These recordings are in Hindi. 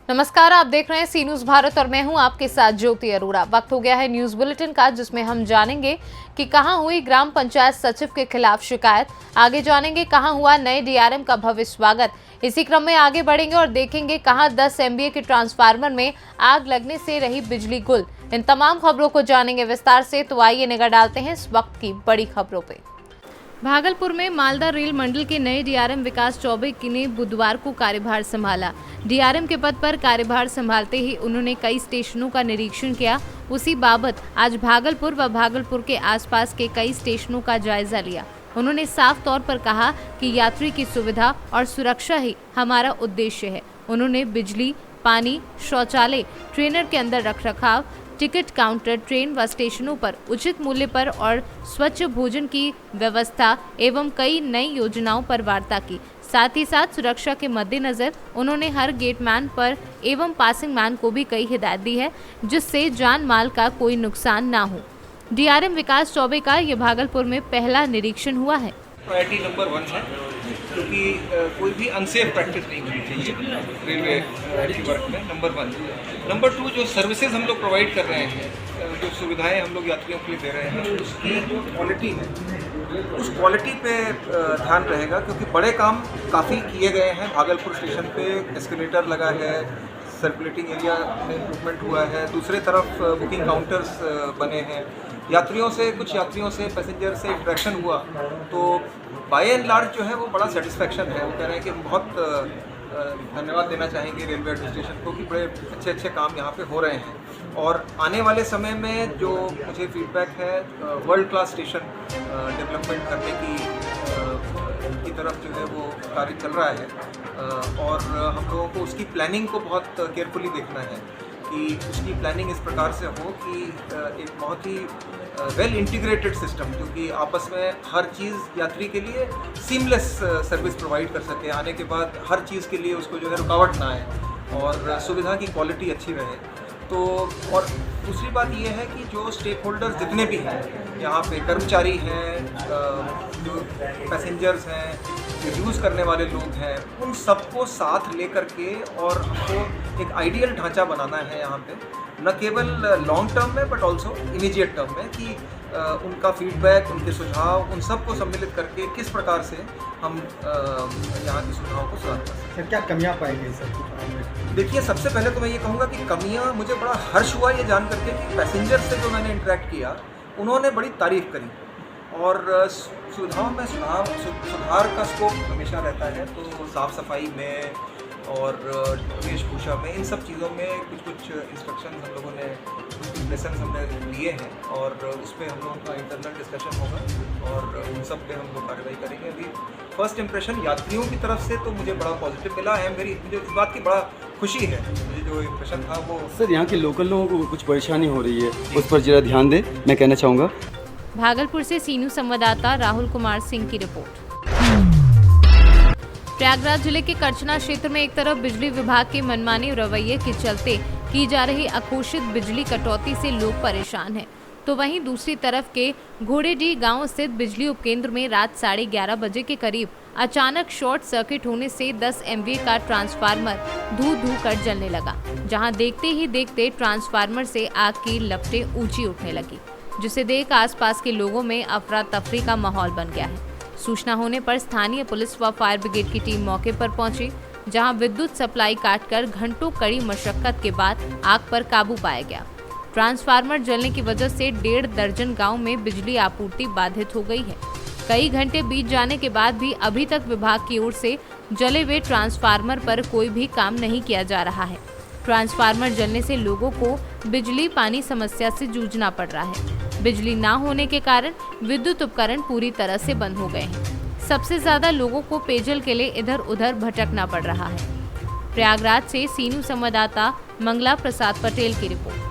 नमस्कार, आप देख रहे हैं सी न्यूज भारत और मैं हूं आपके साथ ज्योति अरोड़ा। वक्त हो गया है न्यूज बुलेटिन का, जिसमें हम जानेंगे कि कहां हुई ग्राम पंचायत सचिव के खिलाफ शिकायत। आगे जानेंगे कहां हुआ नए डीआरएम का भव्य स्वागत। इसी क्रम में आगे बढ़ेंगे और देखेंगे कहां 10 एमवीए के ट्रांसफार्मर में आग लगने से रही बिजली गुल। इन तमाम खबरों को जानेंगे विस्तार से, तो आइए निगाह डालते हैं इस वक्त की बड़ी खबरों पे। भागलपुर में मालदा रेल मंडल के नए डीआरएम विकास चौबे ने बुधवार को कार्यभार संभाला। डीआरएम के पद पर कार्यभार संभालते ही उन्होंने कई स्टेशनों का निरीक्षण किया। उसी बाबत आज भागलपुर व भागलपुर के आसपास के कई स्टेशनों का जायजा लिया। उन्होंने साफ तौर पर कहा कि यात्री की सुविधा और सुरक्षा ही हमारा उद्देश्य है। उन्होंने बिजली, पानी, शौचालय, ट्रेनर के अंदर रखरखाव, टिकट काउंटर, ट्रेन व स्टेशनों पर उचित मूल्य पर और स्वच्छ भोजन की व्यवस्था एवं कई नई योजनाओं पर वार्ता की। साथ ही साथ सुरक्षा के मद्देनजर उन्होंने हर गेटमैन पर एवं पासिंग मैन को भी कई हिदायत दी है, जिससे जान माल का कोई नुकसान ना हो। डीआरएम विकास चौबे का ये भागलपुर में पहला निरीक्षण हुआ है। प्रायोरिटी नंबर 1 है, क्योंकि कोई भी अनसेफ प्रैक्टिस नहीं होनी चाहिए रेलवे की वर्क में। नंबर 1। नंबर 2, जो सर्विसेज हम लोग प्रोवाइड कर रहे हैं, जो सुविधाएं हम लोग यात्रियों के लिए दे रहे हैं, उसकी जो क्वालिटी है, उस क्वालिटी पे ध्यान रहेगा, क्योंकि बड़े काम काफ़ी किए गए हैं। भागलपुर स्टेशन पे एस्केलेटर लगा है, सर्कुलेटिंग एरिया में इम्प्रूवमेंट हुआ है, दूसरे तरफ बुकिंग काउंटर्स बने हैं। कुछ यात्रियों से पैसेंजर से इंटरेक्शन हुआ, तो बाय एंड लार्ज जो है वो बड़ा सेटिस्फेक्शन है। वो कह रहे हैं कि बहुत धन्यवाद देना चाहेंगे रेलवे एडमिनिस्ट्रेशन को कि बड़े अच्छे काम यहाँ पे हो रहे हैं। और आने वाले समय में जो मुझे फीडबैक है, वर्ल्ड क्लास स्टेशन डेवलपमेंट करने की तरफ जो है वो कार्य चल रहा है। और हम लोगों को उसकी प्लानिंग को बहुत केयरफुली देखना है कि उसकी प्लानिंग इस प्रकार से हो कि एक बहुत ही वेल इंटीग्रेटेड सिस्टम, क्योंकि आपस में हर चीज़ यात्री के लिए सीमलेस सर्विस प्रोवाइड कर सके। आने के बाद हर चीज़ के लिए उसको जो है रुकावट ना आए और सुविधा की क्वालिटी अच्छी रहे। तो और दूसरी बात ये है कि जो स्टेक होल्डर्स जितने भी हैं यहाँ पे, कर्मचारी हैं, जो पैसेंजर्स हैं, जो यूज़ करने वाले लोग हैं, उन सबको साथ लेकर के और हमको एक आइडियल ढांचा बनाना है यहाँ पे, न केवल लॉन्ग टर्म में बट ऑल्सो इमीडिएट टर्म में, कि उनका फीडबैक, उनके सुझाव, उन सबको सम्मिलित करके किस प्रकार से हम यहाँ की सुविधाओं को सुधार कर सकते हैं। क्या कमियाँ पाएंगे सर? देखिए, सबसे पहले तो मैं ये कहूँगा कि कमियाँ, मुझे बड़ा हर्ष हुआ ये जान करके कि पैसेंजर से जो मैंने इंटरेक्ट किया, उन्होंने बड़ी तारीफ़ करी। और सुविधाओं में सुधार का स्कोप हमेशा रहता है। तो साफ़ सफाई में और वेशभूषा में, इन सब चीज़ों में कुछ इंस्ट्रक्शन हम लोगों ने, कुछ लेसन हमने लिए हैं, और उस पर हम लोगों का इंटरनल डिस्कशन होगा और उन सब पे हम लोग कार्रवाई करेंगे। अभी फर्स्ट इंप्रेशन यात्रियों की तरफ से तो मुझे बड़ा पॉजिटिव मिला है। मुझे इस बात की बड़ा खुशी है। मुझे जो इंप्रेशन था वो, सर यहाँ के लोकल लोगों को कुछ परेशानी हो रही है, उस पर जरा ध्यान दें, मैं कहना चाहूँगा। भागलपुर से सी न्यूज संवाददाता राहुल कुमार सिंह की रिपोर्ट। प्रयागराज जिले के करचना क्षेत्र में एक तरफ बिजली विभाग के मनमाने रवैये के चलते की जा रही अघोषित बिजली कटौती से लोग परेशान हैं, तो वहीं दूसरी तरफ के घोड़ेडीह गांव स्थित बिजली उपकेंद्र में रात 11:30 बजे के करीब अचानक शॉर्ट सर्किट होने से 10 एमवीए का ट्रांसफार्मर धू कर जलने लगा, जहां देखते ही देखते ट्रांसफार्मर से आग की लपटें ऊंची उठने लगी, जिसे देख आसपास के लोगों में अफरा तफरी का माहौल बन गया है। सूचना होने पर स्थानीय पुलिस व फायर ब्रिगेड की टीम मौके पर पहुंची, जहां विद्युत सप्लाई काटकर घंटों कड़ी मशक्कत के बाद आग पर काबू पाया गया। ट्रांसफार्मर जलने की वजह से 1.5 दर्जन गांव में बिजली आपूर्ति बाधित हो गई है। कई घंटे बीत जाने के बाद भी अभी तक विभाग की ओर से जले हुए ट्रांसफार्मर पर कोई भी काम नहीं किया जा रहा है। ट्रांसफार्मर जलने से लोगों को बिजली पानी समस्या से जूझना पड़ रहा है। बिजली ना होने के कारण विद्युत उपकरण पूरी तरह से बंद हो गए हैं। सबसे ज्यादा लोगों को पेयजल के लिए इधर उधर भटकना पड़ रहा है। प्रयागराज से सी न्यूज संवाददाता मंगला प्रसाद पटेल की रिपोर्ट।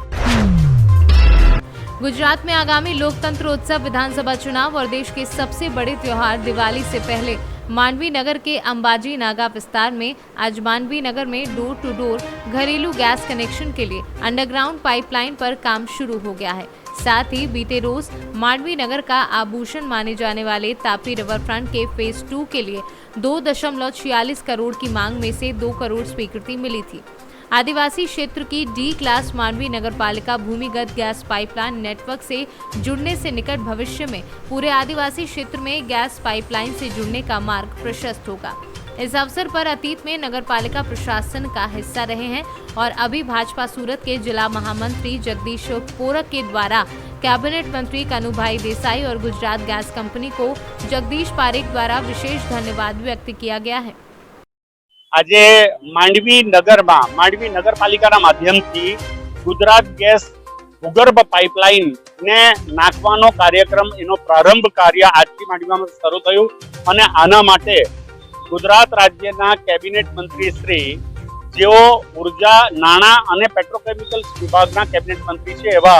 गुजरात में आगामी लोकतंत्र उत्सव, विधानसभा चुनाव और देश के सबसे बड़े त्योहार दिवाली से पहले मांडवी नगर के अंबाजी नागा विस्तार में आज मांडवी नगर में डोर टू डोर घरेलू गैस कनेक्शन के लिए अंडरग्राउंड पाइपलाइन पर काम शुरू हो गया है। साथ ही बीते रोज मांडवी नगर का आभूषण माने जाने वाले तापी रिवर फ्रंट के फेज 2 के लिए 2.46 करोड़ की मांग में से 2 करोड़ स्वीकृति मिली थी। आदिवासी क्षेत्र की डी क्लास मांडवी नगरपालिका भूमिगत गैस पाइपलाइन नेटवर्क से जुड़ने से निकट भविष्य में पूरे आदिवासी क्षेत्र में गैस पाइपलाइन से जुड़ने का मार्ग प्रशस्त होगा। इस अवसर पर अतीत में नगरपालिका प्रशासन का हिस्सा रहे हैं और अभी भाजपा सूरत के जिला महामंत्री जगदीश पोरक के द्वारा कैबिनेट मंत्री कनुभाई देसाई और गुजरात गैस कंपनी को जगदीश पारेख द्वारा विशेष धन्यवाद व्यक्त किया गया है। આજે માંડવી નગરપાલિકાના માધ્યમથી ગુજરાત ગેસ ભૂગર્ભ પાઇપલાઇન ને નાખવાનો કાર્યક્રમ એનો પ્રારંભ કાર્ય આજથી માંડવીમાં શરૂ થયું અને આના માટે ગુજરાત રાજ્યના કેબિનેટ મંત્રી શ્રી જેઓ ઉર્જા નાણાં અને પેટ્રોકેમિકલ્સ વિભાગના કેબિનેટ મંત્રી છે એવા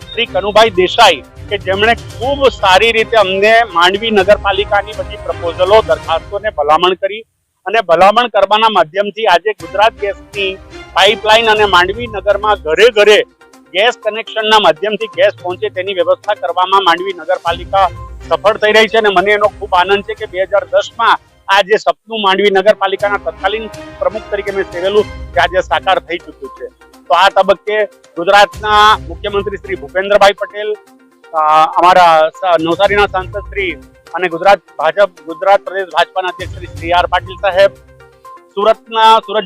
શ્રી કનુભાઈ દેસાઈ કે જેમણે ખૂબ સારી રીતે અમને માંડવી નગરપાલિકાની બધી પ્રપોઝલો દરખાસ્તોને ભલામણ કરી અને ભલામણ કરવાના માધ્યમથી આજે ગુજરાત ગેસની પાઇપલાઇન અને માંડવી નગરમાં ઘરે ઘરે ગેસ કનેક્શનના માધ્યમથી ગેસ પહોંચે તેની વ્યવસ્થા કરવામાં માંડવી નગરપાલિકા સફળ થઈ રહી છે અને મને એનો ખૂબ આનંદ છે કે 2010માં આ જે સપનું માંડવી નગરપાલિકાના તત્કાલીન પ્રમુખ તરીકે મેં સેવેલું તે આજે સાકાર થઈ ચૂક્યું છે। તો આ તબક્કે ગુજરાતના મુખ્યમંત્રી શ્રી ભૂપેન્દ્રભાઈ પટેલ, અમારા નવસારીના સાંસદ શ્રી અને ગુજરાત પ્રદેશ ભાજપાના અધ્યક્ષ શ્રી આર પાટીલ સાહેબ, સુરત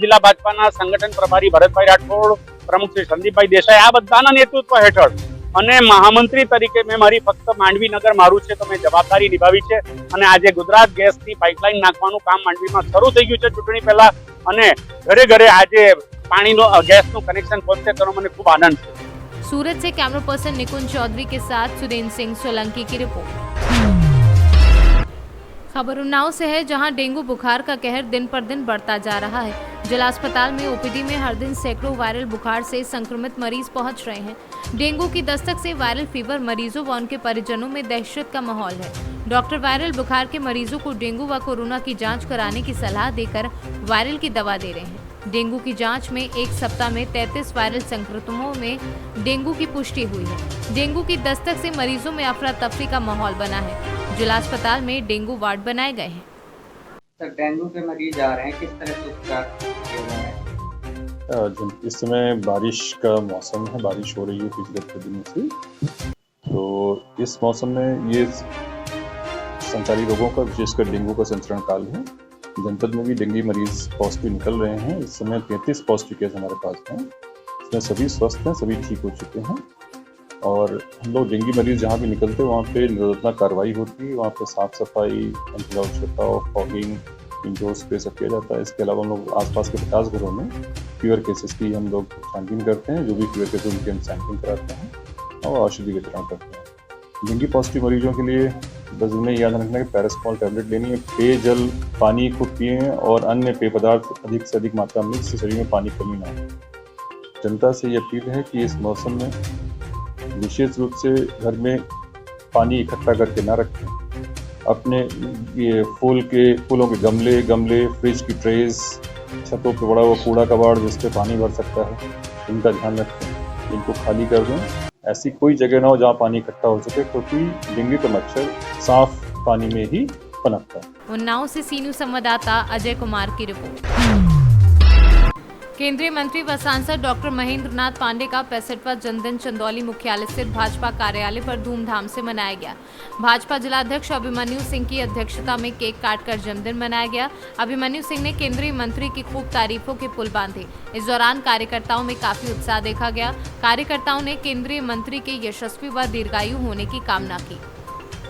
જિલ્લા ભાજપાના સંગઠન પ્રભારી ભરતભાઈ રાઠોડ, પ્રમુખ શ્રી સંદીપભાઈ દેસાઈ, આ બધાના નેતૃત્વ હેઠળ અને મહામંત્રી તરીકે મેં મારી ફક્ત માંડવી નગર મારું છે તો મેં જવાબદારી નિભાવી છે અને આજે ગુજરાત ગેસની પાઇપલાઇન નાખવાનું કામ માંડવીમાં શરૂ થઈ ગયું છે ચૂંટણી પહેલા અને ઘરે ઘરે આજે પાણીનો ગેસનું કનેક્શન પહોંચશે તેનો મને ખૂબ આનંદ છે। सूरत से कैमरा पर्सन निकुंज चौधरी के साथ सुरेंद्र सिंह सोलंकी की रिपोर्ट। खबर उन्नाव से है, जहां डेंगू बुखार का कहर दिन पर दिन बढ़ता जा रहा है। जिला अस्पताल में ओपीडी में हर दिन सैकड़ों वायरल बुखार से संक्रमित मरीज पहुंच रहे हैं। डेंगू की दस्तक से वायरल फीवर मरीजों व उनके परिजनों में दहशत का माहौल है। डॉक्टर वायरल बुखार के मरीजों को डेंगू व कोरोना की जांच कराने की सलाह देकर वायरल की दवा दे रहे हैं। डेंगू की जांच में एक सप्ताह में 33 वायरल संक्रमितों में डेंगू की पुष्टि हुई है। डेंगू की दस्तक से मरीजों में अफरा तफरी का माहौल बना है। जिला अस्पताल में डेंगू वार्ड बनाए गए हैं। सर, डेंगू के मरीज आ रहे हैं, किस तरह से उपचार किया जा रहा है? इस समय बारिश का मौसम है, बारिश हो रही है पिछले कुछ दिनों से। तो इस मौसम में ये संचारी रोगों का, विशेषकर डेंगू का संचरण काल है। जनपद में भी डेंगू मरीज पॉजिटिव निकल रहे हैं। इस समय 33 पॉजिटिव केस हमारे पास हैं। इसमें सभी स्वस्थ हैं, सभी ठीक हो चुके हैं और हम लोग डेंगू मरीज जहाँ भी निकलते हैं वहाँ पे निरोधात्मक कार्रवाई होती है। वहाँ पे साफ सफाई, एंटीबायोटिक छिड़काव, फॉगिंग, इंडोर स्प्रे सब किया जाता है। इसके अलावा हम लोग आसपास के 50 घरों में फीवर केसेस की हम लोग छानबीन करते हैं। जो भी फीवर केसेस उनकी हम सैंपलिंग कराते हैं और औषधि वितरण करते हैं। डेंगू पॉजिटिव मरीजों के लिए बस उन्हें याद रखना है कि पैरासिटामोल टैबलेट लेनी है, पेयजल पानी खूब पिएं और अन्य पेय पदार्थ अधिक से अधिक मात्रा में, जिससे शरीर में पानी कमी ना हो। जनता से ये अपील है कि इस मौसम में विशेष रूप से घर में पानी इकट्ठा करके ना रखें। अपने ये फूलों के गमले, फ्रिज की ट्रेज, छतों पर बड़ा हुआ कूड़ा कबाड़ जिससे पानी भर सकता है, इनका ध्यान रखें, इनको खाली कर दें। ऐसी कोई जगह ना हो जहाँ पानी इकट्ठा हो सके, क्योंकि डेंगू का मच्छर साफ पानी में ही पनपता है। उन्नाव से सीनू संवाददाता अजय कुमार की रिपोर्ट। केंद्रीय मंत्री व सांसद डॉक्टर महेंद्र नाथ पांडे का 65वां जन्मदिन चंदौली मुख्यालय स्थित भाजपा कार्यालय पर धूमधाम से मनाया गया। भाजपा जिलाध्यक्ष अभिमन्यु सिंह की अध्यक्षता में केक काटकर जन्मदिन मनाया गया। अभिमन्यु सिंह ने केंद्रीय मंत्री की खूब तारीफों के पुल बांधे। इस दौरान कार्यकर्ताओं में काफी उत्साह देखा गया। कार्यकर्ताओं ने केंद्रीय मंत्री के यशस्वी व दीर्घायु होने की कामना की।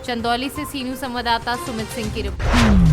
चंदौली से सीनू संवाददाता सुमित सिंह की रिपोर्ट।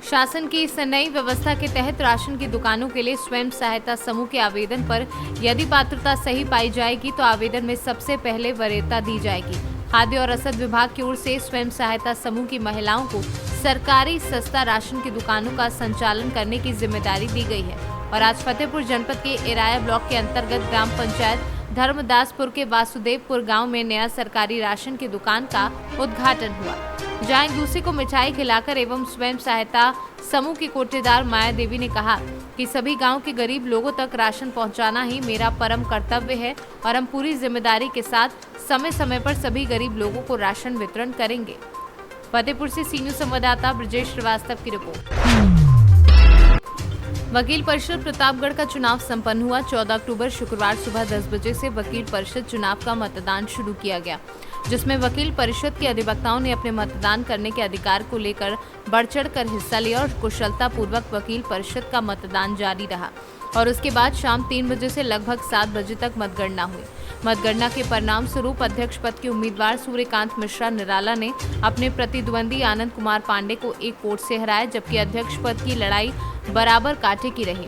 शासन की इस नई व्यवस्था के तहत राशन की दुकानों के लिए स्वयं सहायता समूह के आवेदन पर यदि पात्रता सही पाई जाएगी तो आवेदन में सबसे पहले वरीयता दी जाएगी। खाद्य और रसद विभाग की ओर से स्वयं सहायता समूह की महिलाओं को सरकारी सस्ता राशन की दुकानों का संचालन करने की जिम्मेदारी दी गई है। और आज फतेहपुर जनपद के इराया ब्लॉक के अंतर्गत ग्राम पंचायत धर्मदासपुर के वासुदेवपुर गांव में नया सरकारी राशन की दुकान का उद्घाटन हुआ, जहां एक दूसरे को मिठाई खिलाकर एवं स्वयं सहायता समूह की कोटेदार माया देवी ने कहा कि सभी गांव के गरीब लोगों तक राशन पहुंचाना ही मेरा परम कर्तव्य है और हम पूरी जिम्मेदारी के साथ समय समय पर सभी गरीब लोगों को राशन वितरण करेंगे। फतेहपुर से सीनियर संवाददाता ब्रजेश श्रीवास्तव की रिपोर्ट। वकील परिषद प्रतापगढ़ का चुनाव संपन्न हुआ। 14 अक्टूबर शुक्रवार सुबह 10 बजे से वकील परिषद चुनाव का मतदान शुरू किया गया, जिसमें वकील परिषद के अधिवक्ताओं ने अपने मतदान करने के अधिकार को लेकर बढ़ चढ़कर हिस्सा लिया और कुशलता पूर्वक वकील परिषद का मतदान जारी रहा और उसके बाद शाम 3 बजे से लगभग 7 बजे तक मतगणना हुई। मतगणना के परिणाम स्वरूप अध्यक्ष पद के उम्मीदवार सूर्यकांत मिश्रा निराला ने अपने प्रतिद्वंदी आनंद कुमार पांडे को 1 वोट से हराया, जबकि अध्यक्ष पद की लड़ाई बराबर कांटे की रही।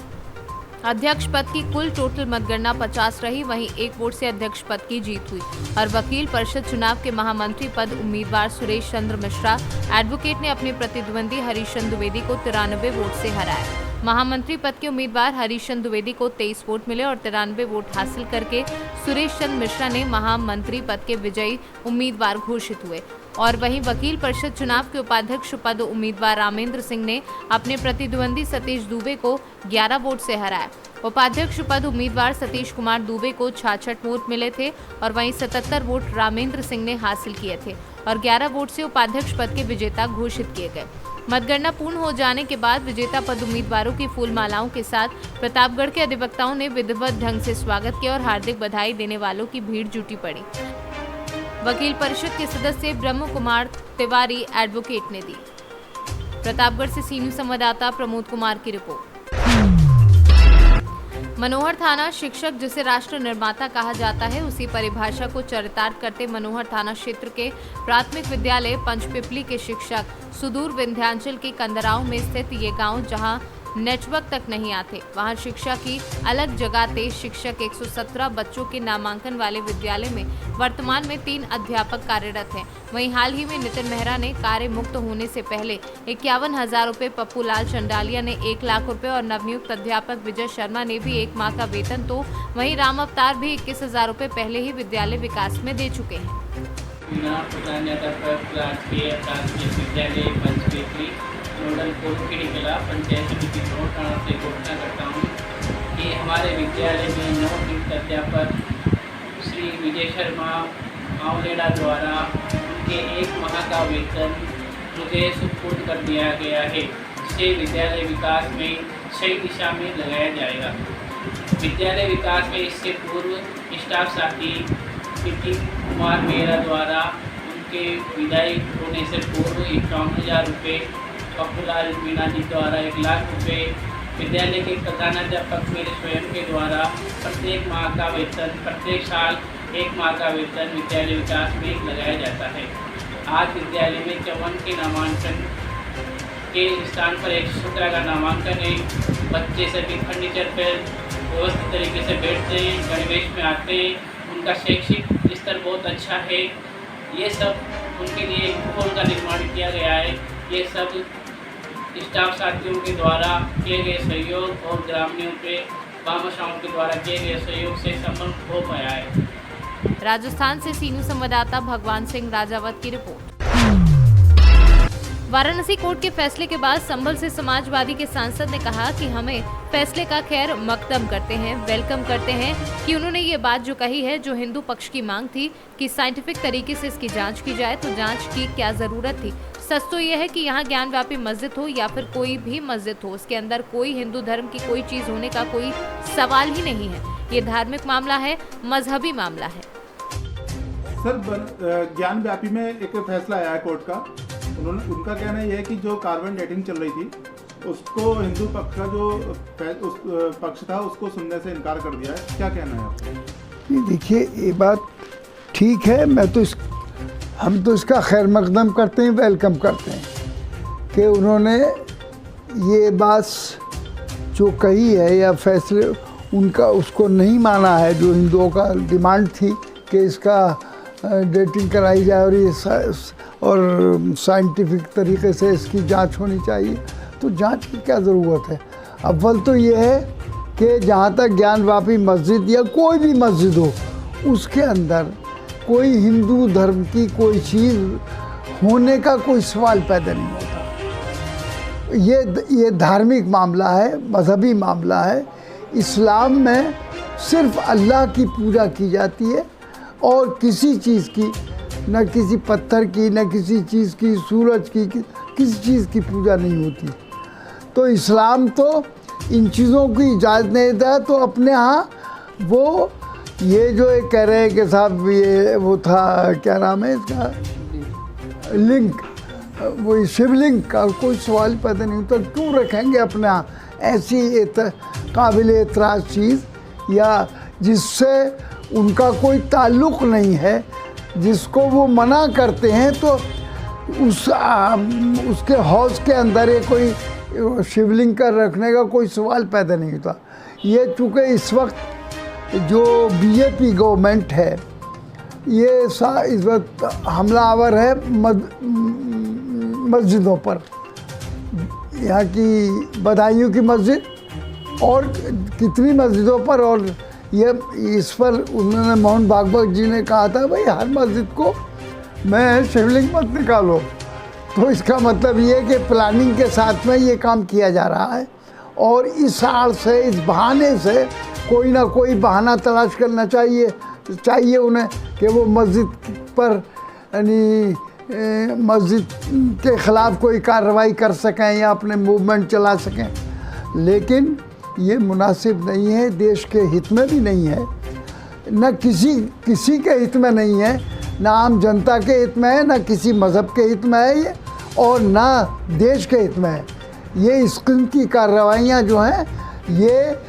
अध्यक्ष पद की कुल टोटल मतगणना 50 रही, वहीं 1 वोट से अध्यक्ष पद की जीत हुई और वकील परिषद चुनाव के महामंत्री पद उम्मीदवार सुरेश चंद्र मिश्रा एडवोकेट ने अपने प्रतिद्वंदी हरीशचंद्र द्विवेदी को 93 वोट से हराया। महामंत्री पद के उम्मीदवार हरीशचंद्र द्विवेदी को 23 वोट मिले और 93 वोट हासिल करके सुरेश चंद्र मिश्रा ने महामंत्री पद के विजयी उम्मीदवार घोषित हुए। और वहीं वकील परिषद चुनाव के उपाध्यक्ष पद उम्मीदवार रामेंद्र सिंह ने अपने प्रतिद्वंदी सतीश दुबे को 11 वोट से हराया। उपाध्यक्ष पद उम्मीदवार सतीश कुमार दुबे को 66 वोट मिले थे और वहीं 77 वोट रामेंद्र सिंह ने हासिल किए थे और 11 वोट से उपाध्यक्ष पद के विजेता घोषित किए गए। मतगणना पूर्ण हो जाने के बाद विजेता पद उम्मीदवारों की फूल मालाओं के साथ प्रतापगढ़ के अधिवक्ताओं ने विधिवत ढंग से स्वागत किया और हार्दिक बधाई देने वालों की भीड़ जुटी पड़ी। वकील परिषद के सदस्य ब्रह्म कुमार तिवारी एडवोकेट ने दी। प्रतापगढ़ से सी न्यूज़ संवाददाता प्रमोद कुमार की रिपोर्ट। मनोहर थाना शिक्षक, जिसे राष्ट्र निर्माता कहा जाता है, उसी परिभाषा को चरितार्थ करते मनोहर थाना क्षेत्र के प्राथमिक विद्यालय पंचपिपली के शिक्षक सुदूर विंध्याचल के कंदराव में स्थित ये गांव, जहां नेटवर्क तक नहीं आते, वहां शिक्षा की अलग जगह शिक्षक 117 बच्चों के नामांकन वाले विद्यालय में वर्तमान में 3 अध्यापक कार्यरत हैं। वहीं हाल ही में नितिन मेहरा ने कार्य मुक्त होने से पहले 51,000 रुपये, पप्पू लाल चंडालिया ने 1 लाख रुपए और नवनियुक्त अध्यापक विजय शर्मा ने भी 1 माह का वेतन, तो वहीं राम अवतार भी 21,000 रुपये पहले ही विद्यालय विकास में दे चुके हैं। नोडल कोटखेड़ी कला पंचायत समिति थाना से घोषणा करता हूँ कि हमारे विद्यालय में नवनियुक्त अध्यापक श्री विजय शर्मा आंवलेड़ा द्वारा उनके 1 माह का वेतन मुझे सुपुर्द कर दिया गया है, जिसे विद्यालय विकास में सही दिशा में लगाया जाएगा। विद्यालय विकास में इससे पूर्व स्टाफ साथी नितिन कुमार मेहरा द्वारा उनके विदाई होने से पूर्व 51,000 रुपये, पप्पूलाल मीना जी द्वारा 1 लाख रुपये, विद्यालय के प्रधानाध्यापक मेरे स्वयं के द्वारा प्रत्येक माह का वेतन, प्रत्येक साल 1 माह का वेतन विद्यालय विकास में लगाया जाता है। आज विद्यालय में 54 के नामांकन के स्थान पर 117 का नामांकन है। बच्चे सभी फर्नीचर पर व्यवस्थित तरीके से बैठते हैं, गणवेश में आते हैं, उनका शैक्षिक स्तर बहुत अच्छा है। ये सब उनके लिए माहौल का निर्माण किया गया है। ये सब स्टाफ साथियों के द्वारा किए गए सहयोग और ग्रामीणों के भामाशाहों के द्वारा किए गए सहयोग से संभव हो पाया है। राजस्थान से सी न्यूज़ संवाददाता भगवान सिंह राजावत की रिपोर्ट। वाराणसी कोर्ट के फैसले के बाद संभल से समाजवादी के सांसद ने कहा कि हमें फैसले का खैर मकदम करते हैं, वेलकम करते हैं कि उन्होंने ये बात जो कही है, जो हिंदू पक्ष की मांग थी कि साइंटिफिक तरीके से इसकी जांच की जाए, तो जांच की क्या जरूरत थी। सच तो यह है कि यहाँ ज्ञानव्यापी मस्जिद हो या फिर कोई भी मस्जिद हो, उसके अंदर कोई हिंदू धर्म की कोई चीज होने का कोई सवाल ही नहीं है। ये धार्मिक मामला है, मजहबी मामला है। सर, ज्ञानव्यापी में एक फैसला आया है कोर्ट का। उनका कहना यह है कि जो कार्बन डेटिंग चल रही थी, उसको हिंदू पक्ष का जो पक्ष था उसको सुनने से इनकार कर दिया है। क्या कहना है आपका? देखिए, ये बात ठीक है। हम तो इसका खैर मकदम करते हैं, वेलकम करते हैं कि उन्होंने ये बात जो कही है या फैसले उनका उसको नहीं माना है, जो हिंदुओं का डिमांड थी कि इसका डेटिंग कराई जाए और साइंटिफिक तरीके से इसकी जांच होनी चाहिए। तो जांच की क्या ज़रूरत है? अव्वल तो ये है कि जहाँ तक ज्ञानव्यापी मस्जिद या कोई भी मस्जिद हो, उसके अंदर कोई हिंदू धर्म की कोई चीज़ होने का कोई सवाल पैदा नहीं होता। ये धार्मिक मामला है, मजहबी मामला है। इस्लाम में सिर्फ अल्लाह की पूजा की जाती है और किसी चीज़ की, न किसी पत्थर की, न किसी चीज़ की, सूरज की, किसी चीज़ की पूजा नहीं होती। तो इस्लाम तो इन चीज़ों की इजाज़त नहीं देता है, तो अपने यहाँ वो ये जो एक कह रहे हैं कि साहब ये वो था, क्या नाम है इसका, लिंक, वो शिवलिंग का कोई सवाल पैदा नहीं होता। क्यों रखेंगे अपने यहाँ ऐसी काबिल एतराज़ चीज़, या जिससे उनका कोई ताल्लुक़ नहीं है, जिसको वो मना करते हैं, तो उसके हौज़ के अंदर ये कोई शिवलिंग का रखने का कोई सवाल पैदा नहीं होता। ये चूँकि इस वक्त जो बीजेपी गवर्नमेंट है, ये इस वक्त हमलावर है मस्जिदों पर, यहाँ की बदायूं की मस्जिद और कितनी मस्जिदों पर, और ये इस पर उन्होंने मोहन भागवत जी ने कहा था भाई हर मस्जिद को मैं शिवलिंग मत निकालो। तो इसका मतलब ये कि प्लानिंग के साथ में ये काम किया जा रहा है, और इस आड़ से, इस बहाने से कोई ना कोई बहाना तलाश करना चाहिए उन्हें कि वो मस्जिद पर यानी मस्जिद के ख़िलाफ़ कोई कार्रवाई कर सकें या अपने मूवमेंट चला सकें। लेकिन ये मुनासिब नहीं है, देश के हित में भी नहीं है, न किसी के हित में नहीं है, ना आम जनता के हित में है, ना किसी मज़हब के हित में है ये, और ना देश के हित में है। ये इस किस्म की कार्रवाइयाँ जो हैं ये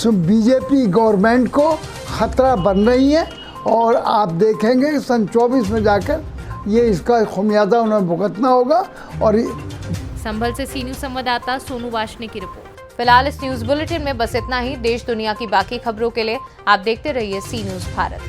बीजेपी गवर्नमेंट को ख़तरा बन रही हैं, और आप देखेंगे सन 24 में जाकर ये इसका खुमियाजा उन्हें भुगतना होगा। और संभल से सी न्यूज़ संवाददाता सोनू वाशनी की रिपोर्ट। फिलहाल इस न्यूज़ बुलेटिन में बस इतना ही। देश दुनिया की बाकी खबरों के लिए आप देखते रहिए सी न्यूज़ भारत।